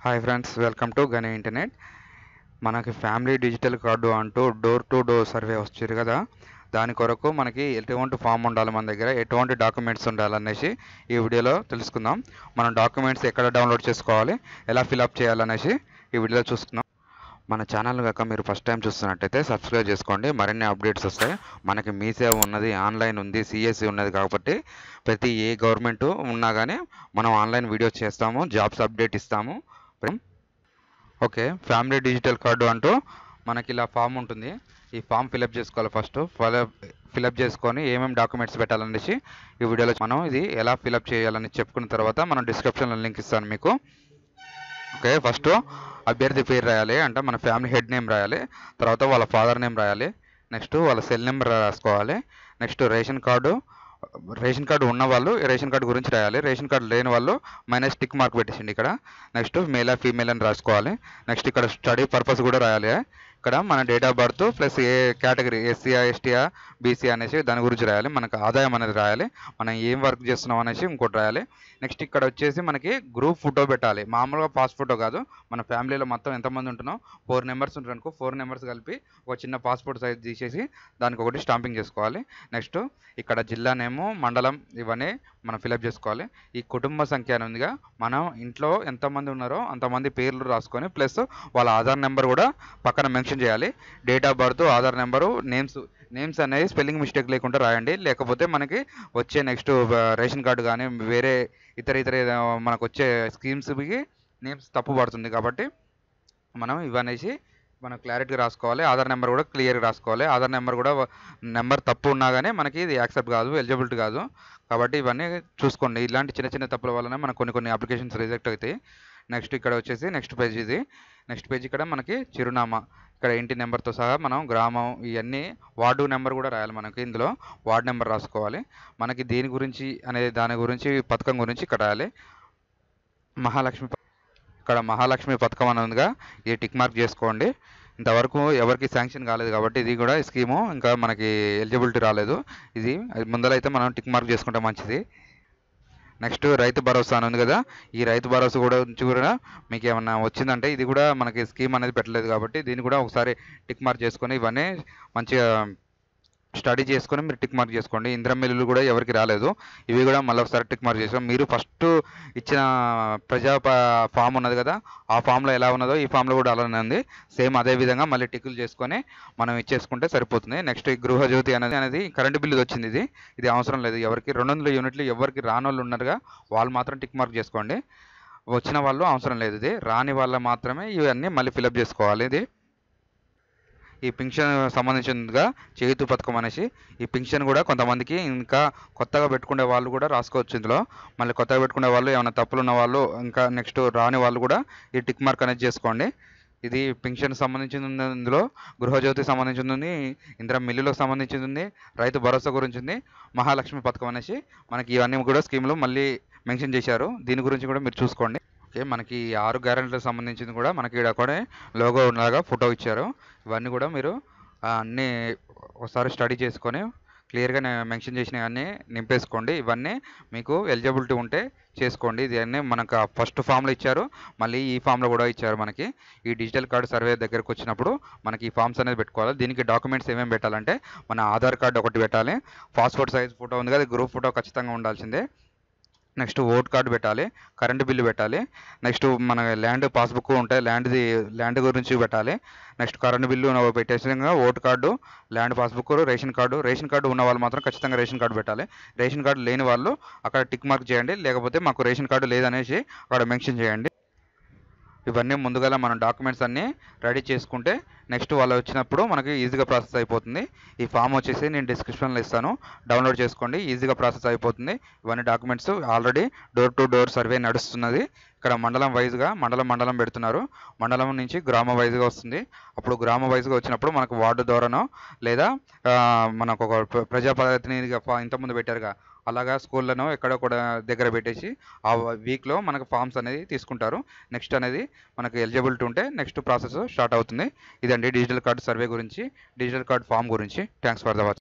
Hi friends, welcome to గని internet. మనకి family digital card అంటూ డోర్ టు డోర్ సర్వే వచ్చారు కదా. దాని కొరకు మనకి ఎటువంటి ఫామ్ ఉండాలి, మన దగ్గర ఎటువంటి డాక్యుమెంట్స్ ఉండాలనేసి ఈ వీడియోలో తెలుసుకుందాం. మనం డాక్యుమెంట్స్ ఎక్కడ డౌన్లోడ్ చేసుకోవాలి, ఎలా ఫిలప్ చేయాలనేసి ఈ వీడియోలో చూసుకుందాం. మన ఛానల్ కనుక మీరు ఫస్ట్ టైం చూస్తున్నట్టయితే సబ్స్క్రైబ్ చేసుకోండి. మరిన్ని అప్డేట్స్ వస్తాయి. మనకి మీ సేవ ఉన్నది, ఆన్లైన్ ఉంది, సిఎస్సి ఉన్నది కాబట్టి ప్రతి ఏ గవర్నమెంట్ ఉన్నా కానీ మనం ఆన్లైన్ వీడియోస్ చేస్తాము, జాబ్స్ అప్డేట్ ఇస్తాము. ఓకే, ఫ్యామిలీ డిజిటల్ కార్డు అంటూ మనకి ఇలా ఫామ్ ఉంటుంది. ఈ ఫామ్ ఫిలప్ చేసుకోవాలి. ఫస్ట్ ఫిలప్ చేసుకొని ఏమేమి డాక్యుమెంట్స్ పెట్టాలనేసి ఈ వీడియోలో మనం ఇది ఎలా ఫిలప్ చేయాలని చెప్పుకున్న తర్వాత మనం డిస్క్రిప్షన్లో లింక్ ఇస్తాను మీకు. ఓకే, ఫస్ట్ అభ్యర్థి పేరు రాయాలి, అంటే మన ఫ్యామిలీ హెడ్ నేమ్ రాయాలి. తర్వాత వాళ్ళ ఫాదర్ నేమ్ రాయాలి. నెక్స్ట్ వాళ్ళ సెల్ నెంబర్ రాసుకోవాలి. నెక్స్ట్ రేషన్ కార్డు ఉన్న వాళ్ళు రేషన్ కార్డు గురించి రాయాలి. రేషన్ కార్డు లేని వాళ్ళు మైనస్ టిక్ మార్క్ పెట్టేసిండి ఇక్కడ. నెక్స్ట్ మేలా ఫీమేల్ అని రాసుకోవాలి. నెక్స్ట్ ఇక్కడ స్టడీ పర్పస్ కూడా రాయాలి. ఇక్కడ మన date of birth plus a category, ఎస్సీఆ, ఎస్టీఆ, బీసీ అనేసి దాని గురించి రాయాలి. మనకు ఆదాయం అనేది రాయాలి. మనం ఏం వర్క్ చేస్తున్నాం అనేసి ఇంకోటి రాయాలి. నెక్స్ట్ ఇక్కడ వచ్చేసి మనకి గ్రూప్ ఫోటో పెట్టాలి. మామూలుగా పాస్ ఫోటో కాదు. మన ఫ్యామిలీలో మొత్తం ఎంతమంది ఉంటున్నాం, 4 మెంబర్స్ ఉంటారు అనుకో, 4 మెంబర్స్ కలిపి ఒక చిన్న పాస్పోర్ట్ సైజ్ తీసేసి దానికి ఒకటి స్టాంపింగ్ చేసుకోవాలి. నెక్స్ట్ ఇక్కడ జిల్లా నేము, మండలం ఇవన్నీ మనం ఫిలప్ చేసుకోవాలి. ఈ కుటుంబ సంఖ్య ఉందిగా, మనం ఇంట్లో ఎంతమంది ఉన్నారో అంతమంది పేర్లు రాసుకొని ప్లస్ వాళ్ళ ఆధార్ నెంబర్ కూడా పక్కన మెన్షన్ చేయాలి. Date of birth, Aadhaar number, names అనేది స్పెల్లింగ్ మిస్టేక్ లేకుండా రాయండి. లేకపోతే మనకి వచ్చే నెక్స్ట్ రేషన్ కార్డు కానీ వేరే ఇతర మనకు వచ్చే స్కీమ్స్కి నేమ్స్ తప్పు పడుతుంది. కాబట్టి మనం ఇవనేసి మనం క్లారిటీగా రాసుకోవాలి. ఆధార్ నెంబర్ కూడా క్లియర్గా రాసుకోవాలి. ఆధార్ నెంబర్ కూడా నెంబర్ తప్పు ఉన్నా కానీ మనకి ఇది యాక్సెప్ట్ కాదు, ఎలిజిబిలిటీ కాదు. కాబట్టి ఇవన్నీ చూసుకోండి. ఇలాంటి చిన్న చిన్న తప్పుల వల్లనే మనకు కొన్ని అప్లికేషన్స్ రిజెక్ట్ అవుతాయి. నెక్స్ట్ ఇక్కడ వచ్చేసి నెక్స్ట్ పేజ్ ఇది. నెక్స్ట్ పేజ్ ఇక్కడ మనకి చిరునామా, ఇక్కడ ఇంటి నెంబర్తో సహా మనం గ్రామం, ఇవన్నీ వార్డు నెంబర్ కూడా రాయాలి. మనకి ఇందులో వార్డు నెంబర్ రాసుకోవాలి. మనకి దేని గురించి అనేది దాని గురించి పథకం గురించి ఇక్కడ రాయాలి. ఇక్కడ మహాలక్ష్మి పథకం అని ఉందిగా, ఇది టిక్ మార్క్ చేసుకోండి. ఇంతవరకు ఎవరికి శాంక్షన్ కాలేదు కాబట్టి ఇది కూడా స్కీము ఇంకా మనకి ఎలిజిబిలిటీ రాలేదు. ఇది ముందరైతే మనం టిక్ మార్క్ చేసుకుంటే మంచిది. నెక్స్ట్ రైతు భరోసా అని ఉంది కదా, ఈ రైతు భరోసా కూడా మీకు ఏమన్నా వచ్చిందంటే ఇది కూడా మనకి స్కీమ్ అనేది పెట్టలేదు కాబట్టి దీన్ని కూడా ఒకసారి టిక్ మార్క్ చేసుకొని ఇవన్నీ మంచిగా స్టడీ చేసుకొని మీరు టిక్ మార్క్ చేసుకోండి. ఇందిరమ్మ మిల్లులు కూడా ఎవరికి రాలేదు, ఇవి కూడా మళ్ళీ ఒకసారి టిక్ మార్క్ చేసుకోండి. మీరు ఫస్ట్ ఇచ్చిన ప్రజా ఫామ్ ఉన్నది కదా, ఆ ఫామ్లో ఎలా ఉన్నదో ఈ ఫామ్లో కూడా అలానే ఉంది. సేమ్ అదే విధంగా మళ్ళీ టిక్కులు చేసుకొని మనం ఇచ్చేసుకుంటే సరిపోతుంది. నెక్స్ట్ ఈ గృహజ్యోతి అనేది కరెంటు బిల్లు వచ్చింది. ఇది అవసరం లేదు ఎవరికి. 200 యూనిట్లు ఎవరికి రాని వాళ్ళు ఉన్నారుగా, వాళ్ళు మాత్రం టిక్ మార్క్ చేసుకోండి. వచ్చిన వాళ్ళు అవసరం లేదు. ఇది రాని వాళ్ళ మాత్రమే ఇవన్నీ మళ్ళీ ఫిలప్ చేసుకోవాలి. ఇది ఈ పింఛన్ సంబంధించిందిగా చేయూత పథకం అనేసి, ఈ పింఛన్ కూడా కొంతమందికి ఇంకా కొత్తగా పెట్టుకునే వాళ్ళు కూడా రాసుకోవచ్చు ఇందులో. మళ్ళీ కొత్తగా పెట్టుకునే వాళ్ళు, ఏమైనా తప్పులు ఉన్న వాళ్ళు, ఇంకా నెక్స్ట్ రాని వాళ్ళు కూడా ఈ టిక్ మార్క్ అనేది చేసుకోండి. ఇది పింఛన్ సంబంధించింది ఉంది, ఇందులో గృహజ్యోతికి సంబంధించింది ఉంది, ఇందిరమ్మ మిల్లులకు సంబంధించింది ఉంది, రైతు భరోసా గురించి ఉంది, మహాలక్ష్మి పథకం అనేసి మనకి ఇవన్నీ కూడా స్కీములు మళ్ళీ మెన్షన్ చేశారు. దీని గురించి కూడా మీరు చూసుకోండి. ఓకే, మనకి 6 గ్యారెంటీలకు సంబంధించింది కూడా మనకి ఇక్కడ కూడా లోగో లాగా ఫోటో ఇచ్చారు. ఇవన్నీ కూడా మీరు అన్నీ ఒకసారి స్టడీ చేసుకొని క్లియర్గా మెన్షన్ చేసినవన్నీ నింపేసుకోండి. ఇవన్నీ మీకు ఎలిజిబిలిటీ ఉంటే చేసుకోండి. ఇది అన్నీ మనకు ఫస్ట్ ఫామ్లో ఇచ్చారు, మళ్ళీ ఈ ఫామ్లో కూడా ఇచ్చారు. మనకి ఈ డిజిటల్ కార్డు సర్వే దగ్గరకు వచ్చినప్పుడు మనకి ఈ ఫామ్స్ అనేది పెట్టుకోవాలి. దీనికి డాక్యుమెంట్స్ ఏమేమి పెట్టాలంటే మన ఆధార్ కార్డు ఒకటి పెట్టాలి, పాస్పోర్ట్ సైజ్ ఫోటో ఉంది కదా, గ్రూప్ ఫోటో ఖచ్చితంగా ఉండాల్సిందే. నెక్స్ట్ ఓట్ కార్డు పెట్టాలి, కరెంటు బిల్లు పెట్టాలి. నెక్స్ట్ మన ల్యాండ్ పాస్బుక్ ఉంటే ల్యాండ్ గురించి పెట్టాలి. నెక్స్ట్ కరెంటు బిల్లు పెట్టేసి vote card, land passbook, ration card ఉన్న వాళ్ళు మాత్రం ఖచ్చితంగా రేషన్ కార్డు పెట్టాలి. రేషన్ కార్డు లేని వాళ్ళు అక్కడ టిక్ మార్క్ చేయండి, లేకపోతే మాకు రేషన్ కార్డు లేదనేసి అక్కడ మెన్షన్ చేయండి. ఇవన్నీ ముందుగా మనం డాక్యుమెంట్స్ అన్నీ రెడీ చేసుకుంటే నెక్స్ట్ వాళ్ళు వచ్చినప్పుడు మనకి ఈజీగా ప్రాసెస్ అయిపోతుంది. ఈ ఫామ్ వచ్చేసి నేను డిస్క్రిప్షన్లో ఇస్తాను, డౌన్లోడ్ చేసుకోండి, ఈజీగా ప్రాసెస్ అయిపోతుంది. ఇవన్నీ documents already door to door survey నడుస్తున్నది. ఇక్కడ మండలం వైజ్గా మండలం పెడుతున్నారు. మండలం నుంచి గ్రామ వైజ్గా వస్తుంది. అప్పుడు గ్రామ వైజ్గా వచ్చినప్పుడు మనకు వార్డు ద్వారానో లేదా మనకు ఒక ప్రజాప్రతినిధిగా ఇంతకుముందు పెట్టారుగా, అలాగా స్కూళ్ళను ఎక్కడో కూడా దగ్గర పెట్టేసి ఆ వీక్లో మనకు ఫామ్స్ అనేది తీసుకుంటారు. నెక్స్ట్ అనేది మనకు ఎలిజిబిలిటీ ఉంటే నెక్స్ట్ ప్రాసెస్ స్టార్ట్ అవుతుంది. ఇదండి డిజిటల్ కార్డు సర్వే గురించి, డిజిటల్ కార్డు ఫామ్ గురించి. Thanks for the watch.